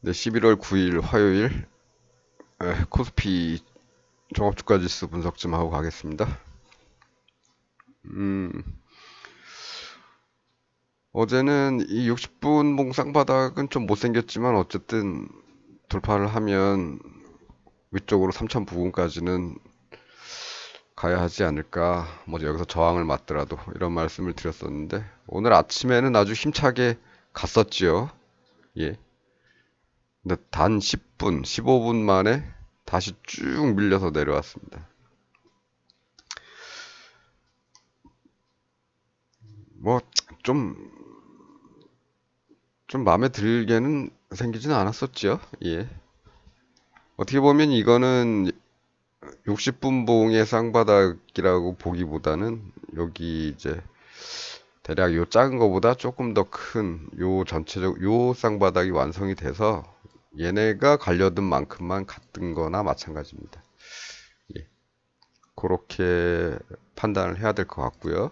네, 11월 9일 화요일 코스피 종합주가지수 분석 좀 하고 가겠습니다. 어제는 이 60분 봉 쌍바닥은 좀 못생겼지만 어쨌든 돌파를 하면 위쪽으로 3000 부근까지는 가야 하지 않을까. 뭐 여기서 저항을 맞더라도 이런 말씀을 드렸었는데 오늘 아침에는 아주 힘차게 갔었지요. 예. 근데 단 10분, 15분 만에 다시 쭉 밀려서 내려왔습니다. 뭐, 좀, 좀 마음에 들게는 생기지는 않았었죠. 예. 어떻게 보면 이거는 60분봉의 쌍바닥이라고 보기보다는 여기 이제 대략 요 작은 거보다 조금 더 큰 요 전체적 요 쌍바닥이 완성이 돼서 얘네가 가려던 만큼만 갔던 거나 마찬가지입니다. 예. 그렇게 판단을 해야 될 것 같고요.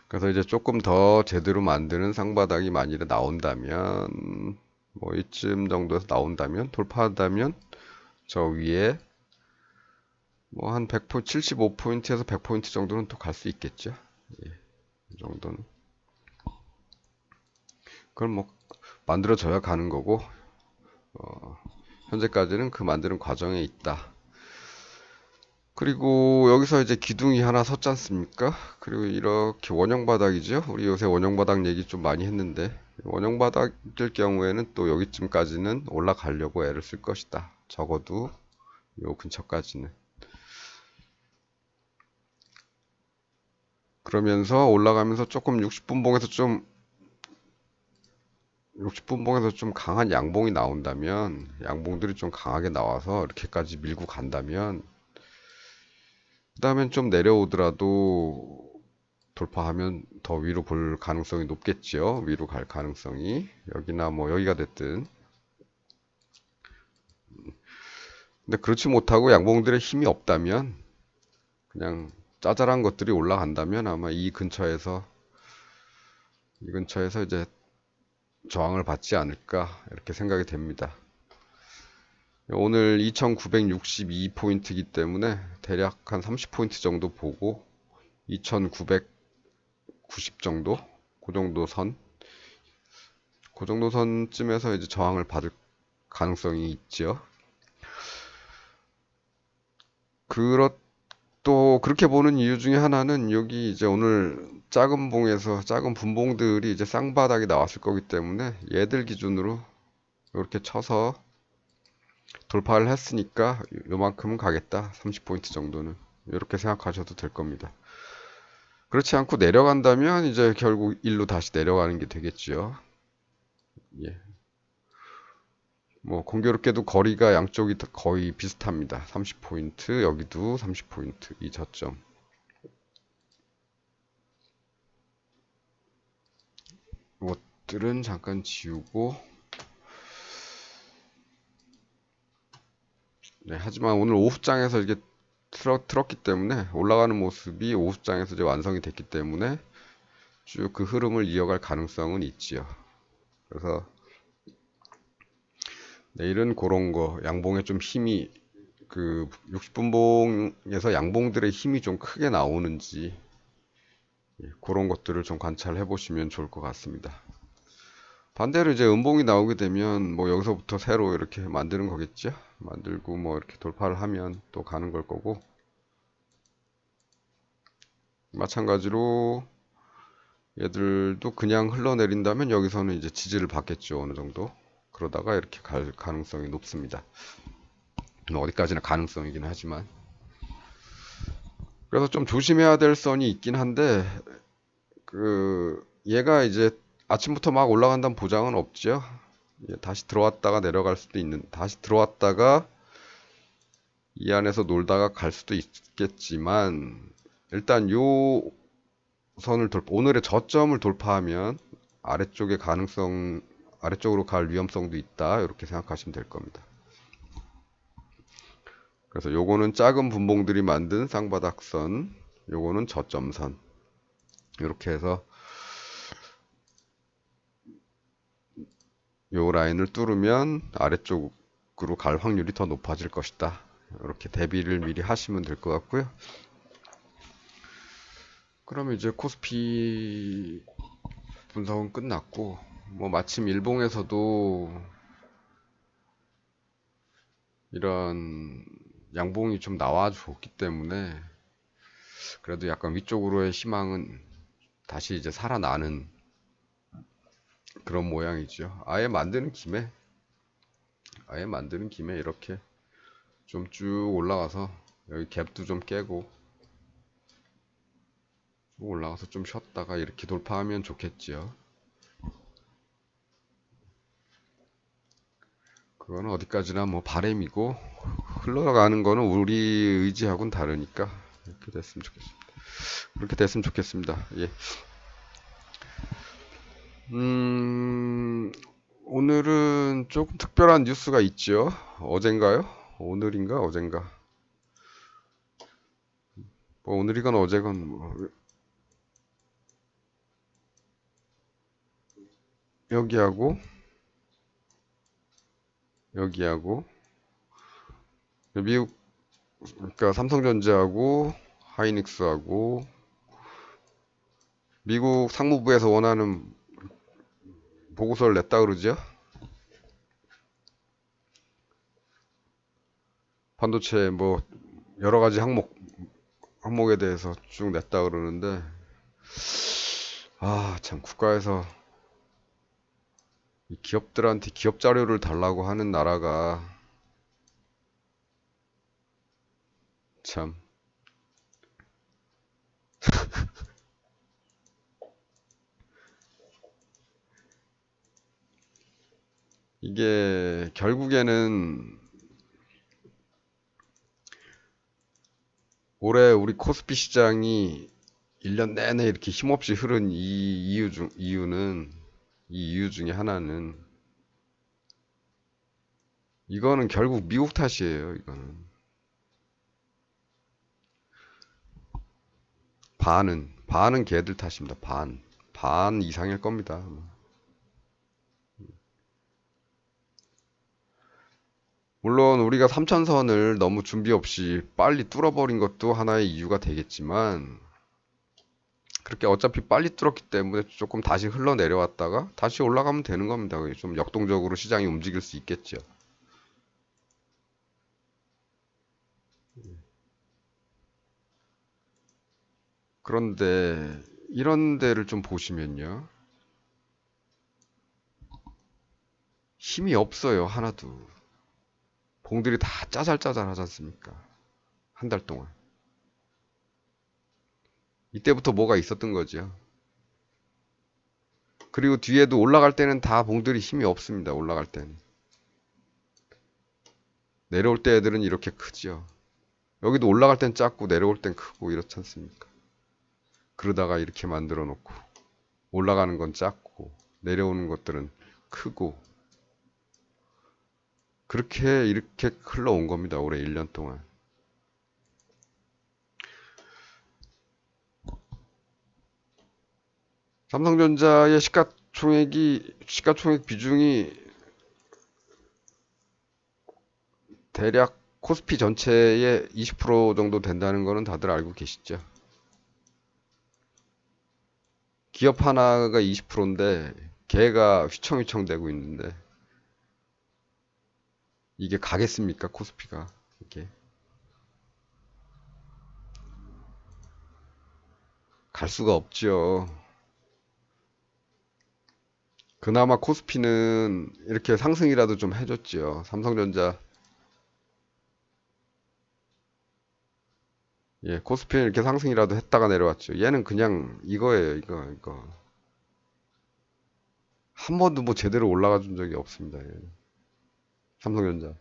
그래서 이제 조금 더 제대로 만드는 쌍바닥이 만일에 나온다면 뭐 이쯤 정도에서 나온다면 돌파한다면 저 위에 뭐 한 100포인트, 75포인트에서 100포인트 정도는 또 갈 수 있겠죠. 예, 이 정도는. 그걸 뭐 만들어져야 가는 거고 현재까지는 그 만드는 과정에 있다. 그리고 여기서 이제 기둥이 하나 섰지 않습니까? 그리고 이렇게 원형 바닥이죠. 우리 요새 원형 바닥 얘기 좀 많이 했는데 원형 바닥일 경우에는 또 여기쯤까지는 올라가려고 애를 쓸 것이다. 적어도 요 근처까지는. 그러면서 올라가면서 조금 60분봉에서 좀 60분봉에서 좀 강한 양봉이 나온다면 양봉들이 좀 강하게 나와서 이렇게까지 밀고 간다면 그 다음엔 좀 내려오더라도 돌파하면 더 위로 볼 가능성이 높겠지요. 위로 갈 가능성이 여기나 뭐 여기가 됐든. 근데 그렇지 못하고 양봉들의 힘이 없다면 그냥 짜잘한 것들이 올라간다면 아마 이 근처에서 이제 저항을 받지 않을까 이렇게 생각이 됩니다. 오늘 2962포인트이기 때문에 대략 한 30포인트 정도 보고 2990 정도 그 정도 선 그 정도 선쯤에서 이제 저항을 받을 가능성이 있지요. 또 그렇게 보는 이유 중에 하나는 여기 이제 오늘 작은 분봉들이 이제 쌍바닥이 나왔을 거기 때문에 얘들 기준으로 이렇게 쳐서 돌파를 했으니까 요만큼은 가겠다. 30포인트 정도는. 이렇게 생각하셔도 될 겁니다. 그렇지 않고 내려간다면 이제 결국 일로 다시 내려가는 게 되겠지요. 예. 뭐 공교롭게도 거리가 양쪽이 거의 비슷합니다. 30포인트, 여기도 30포인트, 이 저점. 이것들은 잠깐 지우고 네, 하지만 오늘 오후장에서 이게 틀었기 때문에 올라가는 모습이 오후장에서 이제 완성이 됐기 때문에 쭉 그 흐름을 이어갈 가능성은 있지요. 그래서 내일은 그런 거 양봉에 좀 힘이 그 60분봉에서 양봉들의 힘이 좀 크게 나오는지 그런 것들을 좀 관찰해 보시면 좋을 것 같습니다. 반대로 이제 음봉이 나오게 되면 뭐 여기서부터 새로 이렇게 만드는 거겠죠. 만들고 뭐 이렇게 돌파를 하면 또 가는 걸 거고 마찬가지로 얘들도 그냥 흘러내린다면 여기서는 이제 지지를 받겠죠. 어느 정도. 그러다가 이렇게 갈 가능성이 높습니다. 어디까지나 가능성이긴 하지만. 그래서 좀 조심해야 될 선이 있긴 한데, 얘가 이제 아침부터 막 올라간다는 보장은 없죠. 다시 들어왔다가 내려갈 수도 다시 들어왔다가 이 안에서 놀다가 갈 수도 있겠지만, 일단 요 오늘의 저점을 돌파하면 아래쪽으로 갈 위험성도 있다. 이렇게 생각하시면 될 겁니다. 그래서 요거는 작은 분봉들이 만든 쌍바닥선, 요거는 저점선. 이렇게 해서 요 라인을 뚫으면 아래쪽으로 갈 확률이 더 높아질 것이다. 이렇게 대비를 미리 하시면 될 것 같고요. 그러면 이제 코스피 분석은 끝났고, 뭐 마침 일봉에서도 이런 양봉이 좀 나와줬기 때문에 그래도 약간 위쪽으로의 희망은 다시 이제 살아나는 그런 모양이죠. 아예 만드는 김에 이렇게 좀 쭉 올라가서 여기 갭도 좀 깨고 쭉 올라가서 좀 쉬었다가 이렇게 돌파하면 좋겠지요. 그거는 어디까지나 뭐 바램이고 흘러가는 거는 우리 의지하고는 다르니까 이렇게 됐으면 좋겠습니다. 그렇게 됐으면 좋겠습니다. 예. 음, 오늘은 조금 특별한 뉴스가 있죠. 어젠가요? 오늘인가 어젠가. 뭐 오늘이건 어제건 뭐 여기하고 여기하고 미국 그러니까 삼성전자하고 하이닉스하고 미국 상무부에서 원하는 보고서를 냈다 그러죠. 반도체 뭐 여러 가지 항목에 대해서 쭉 냈다 그러는데 참 국가에서 이 기업들한테 기업 자료를 달라고 하는 나라가 참 이게 결국에는 올해 우리 코스피 시장이 1년 내내 이렇게 힘없이 흐른 이 이유 중에 하나는 이거는 결국 미국 탓이에요. 이거는 반은 걔들 탓입니다. 반 이상일 겁니다. 물론 우리가 3천선을 너무 준비 없이 빨리 뚫어버린 것도 하나의 이유가 되겠지만 그렇게 어차피 빨리 뚫었기 때문에 조금 다시 흘러내려왔다가 다시 올라가면 되는 겁니다. 좀 역동적으로 시장이 움직일 수 있겠죠. 그런데 이런 데를 좀 보시면요. 힘이 없어요. 하나도. 봉들이 다 짜잘짜잘 하지 않습니까? 한 달 동안. 이때부터 뭐가 있었던 거죠. 그리고 뒤에도 올라갈 때는 다 봉들이 힘이 없습니다. 올라갈 때는. 내려올 때 애들은 이렇게 크죠. 여기도 올라갈 땐 작고 내려올 땐 크고 이렇지 않습니까? 그러다가 이렇게 만들어 놓고 올라가는 건 작고 내려오는 것들은 크고 그렇게 이렇게 흘러온 겁니다. 올해 1년 동안. 삼성전자의 시가총액 비중이 대략 코스피 전체의 20% 정도 된다는 거는 다들 알고 계시죠? 기업 하나가 20%인데 걔가 휘청휘청 되고 있는데 이게 가겠습니까? 코스피가 이게 갈 수가 없죠. 그나마 코스피는 이렇게 상승이라도 좀 해줬죠. 삼성전자 예, 코스피는 이렇게 상승이라도 했다가 내려왔죠. 얘는 그냥 이거예요, 이거. 한 번도 뭐 제대로 올라가 준 적이 없습니다. 얘는. 삼성전자.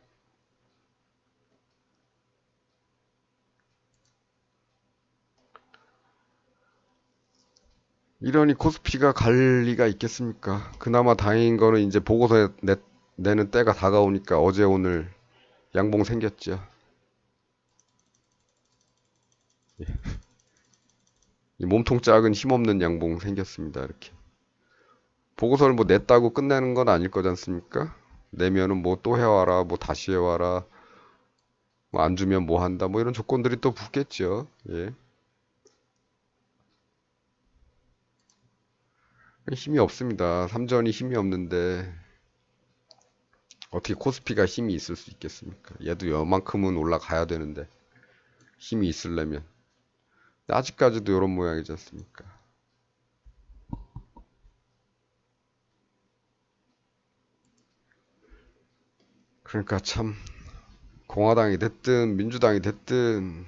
이러니 코스피가 갈 리가 있겠습니까? 그나마 다행인 거는 이제 내는 때가 다가오니까 어제 오늘 양봉 생겼죠. 이 몸통 작은 힘없는 양봉 생겼습니다. 이렇게. 보고서를 뭐 냈다고 끝내는 건 아닐 거지 않습니까? 내면은 뭐 또 해와라, 뭐 다시 해와라, 뭐 안 주면 뭐 한다, 뭐 이런 조건들이 또 붙겠죠. 예. 힘이 없습니다. 삼전이 힘이 없는데 어떻게 코스피가 힘이 있을 수 있겠습니까? 얘도 요만큼은 올라가야 되는데 힘이 있으려면. 아직까지도 이런 모양이지 않습니까? 그러니까 참 공화당이 됐든 민주당이 됐든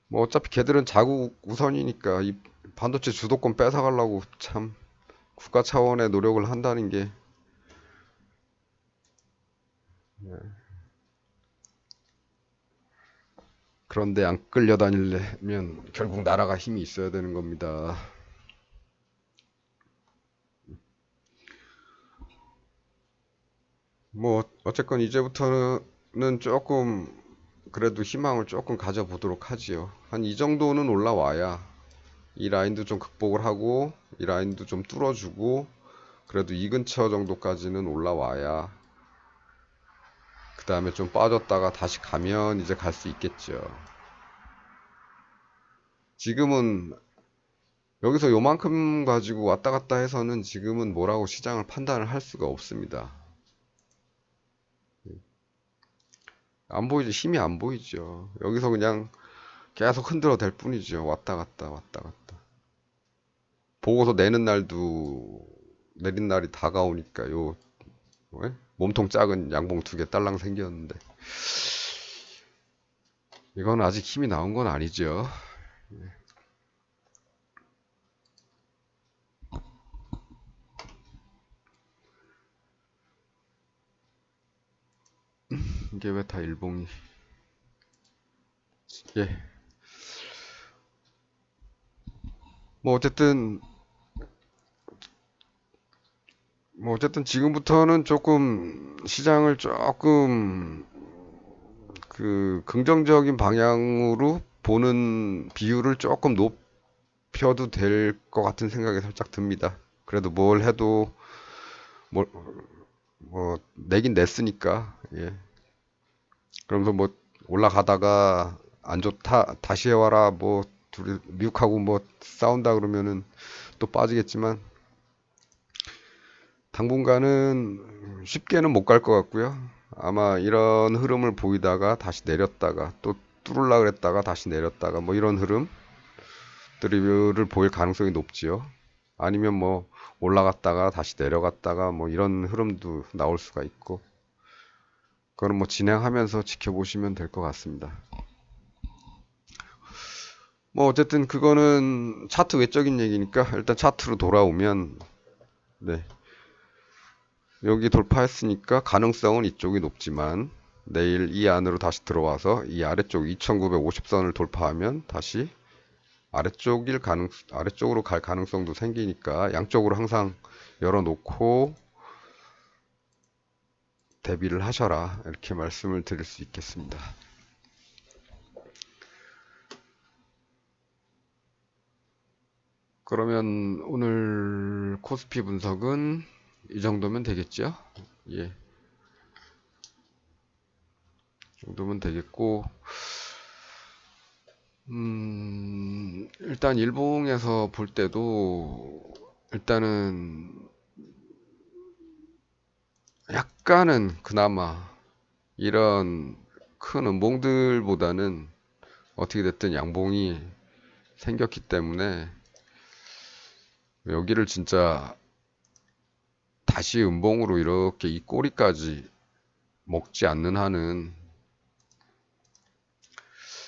뭐 어차피 걔들은 자국 우선이니까 이 반도체 주도권 뺏어가려고 참 국가 차원의 노력을 한다는 게 그런데 안 끌려다니려면 결국 나라가 힘이 있어야 되는 겁니다. 뭐 어쨌건 이제부터는 조금 그래도 희망을 조금 가져보도록 하지요. 한 이 정도는 올라와야 이 라인도 좀 극복을 하고 이 라인도 좀 뚫어주고 그래도 이 근처 정도까지는 올라와야 그 다음에 좀 빠졌다가 다시 가면 이제 갈 수 있겠죠. 지금은 여기서 요만큼 가지고 왔다 갔다 해서는 지금은 뭐라고 시장을 판단을 할 수가 없습니다. 안 보이죠. 힘이 안 보이죠. 여기서 그냥 계속 흔들어 댈 뿐이죠. 왔다 갔다 왔다 갔다. 보고서 내는 날도 내린 날이 다가오니까 요 몸통 작은 양봉 두 개 딸랑 생겼는데 이건 아직 힘이 나온 건 아니죠. 이게 왜 다 일봉이 예. 뭐 어쨌든 지금부터는 조금 시장을 조금 그 긍정적인 방향으로 보는 비율을 조금 높여도 될 것 같은 생각이 살짝 듭니다. 그래도 뭘 해도 뭐, 뭐 내긴 냈으니까 예. 그러면서 뭐 올라가다가 안 좋다 다시 해와라 뭐 둘이 미국하고 뭐 싸운다 그러면은 또 빠지겠지만 당분간은 쉽게는 못 갈 것 같고요. 아마 이런 흐름을 보이다가 다시 내렸다가 또 뚫으려 그랬다가 다시 내렸다가 뭐 이런 흐름들을 보일 가능성이 높지요. 아니면 뭐 올라갔다가 다시 내려갔다가 뭐 이런 흐름도 나올 수가 있고 그거는 뭐 진행하면서 지켜보시면 될 것 같습니다. 뭐 어쨌든 그거는 차트 외적인 얘기니까 일단 차트로 돌아오면 네. 여기 돌파했으니까 가능성은 이쪽이 높지만 내일 이 안으로 다시 들어와서 이 아래쪽 2950선을 돌파하면 다시 아래쪽으로 갈 가능성도 생기니까 양쪽으로 항상 열어놓고 대비를 하셔라 이렇게 말씀을 드릴 수 있겠습니다. 그러면 오늘 코스피 분석은 이 정도면 되겠죠? 예, 이 정도면 되겠고 일단 일봉에서 볼 때도 일단은 약간은 그나마 이런 큰 음봉들보다는 어떻게 됐든 양봉이 생겼기 때문에 여기를 진짜 다시 음봉으로 이렇게 이 꼬리까지 먹지 않는 한은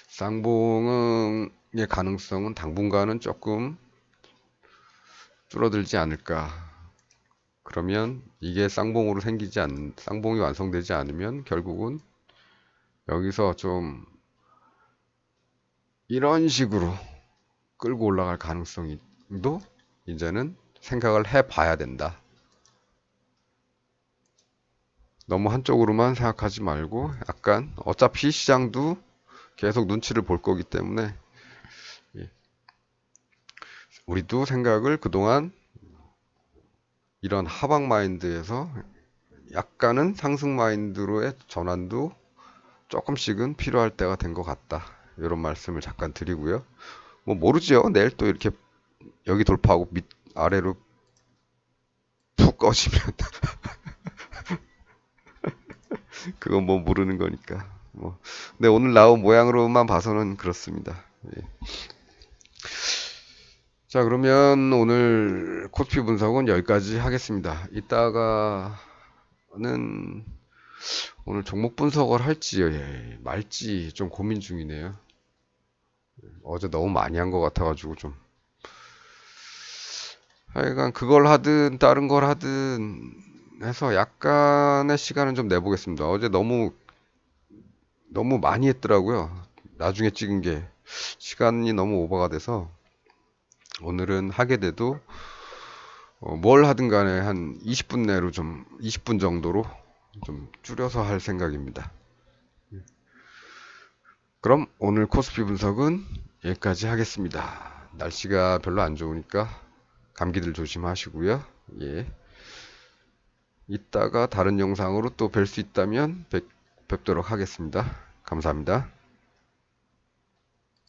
쌍봉의 가능성은 당분간은 조금 줄어들지 않을까. 그러면 이게 쌍봉이 완성되지 않으면 결국은 여기서 좀 이런 식으로 끌고 올라갈 가능성도 이제는 생각을 해 봐야 된다. 너무 한쪽으로만 생각하지 말고 약간 어차피 시장도 계속 눈치를 볼 거기 때문에 우리도 생각을 그동안 이런 하방 마인드에서 약간은 상승 마인드로의 전환도 조금씩은 필요할 때가 된 것 같다. 이런 말씀을 잠깐 드리고요. 뭐 모르지요. 내일 또 이렇게 여기 돌파하고 밑 아래로 푹 꺼지면 그건 뭐 모르는 거니까. 뭐 근데 오늘 나온 모양으로만 봐서는 그렇습니다. 예. 자, 그러면 오늘 코스피 분석은 여기까지 하겠습니다. 이따가는 오늘 종목 분석을 할지 말지 좀 고민 중이네요. 어제 너무 많이 한 것 같아가지고 좀. 하여간 그걸 하든 다른 걸 하든 해서 약간의 시간은 좀 내보겠습니다. 어제 너무 많이 했더라고요. 나중에 찍은 게 시간이 너무 오버가 돼서 오늘은 하게 돼도 뭘 하든 간에 한 20분 내로 20분 정도로 좀 줄여서 할 생각입니다. 그럼 오늘 코스피 분석은 여기까지 하겠습니다. 날씨가 별로 안 좋으니까 감기들 조심하시고요. 예. 이따가 다른 영상으로 또 뵐 수 있다면 뵙도록 하겠습니다. 감사합니다.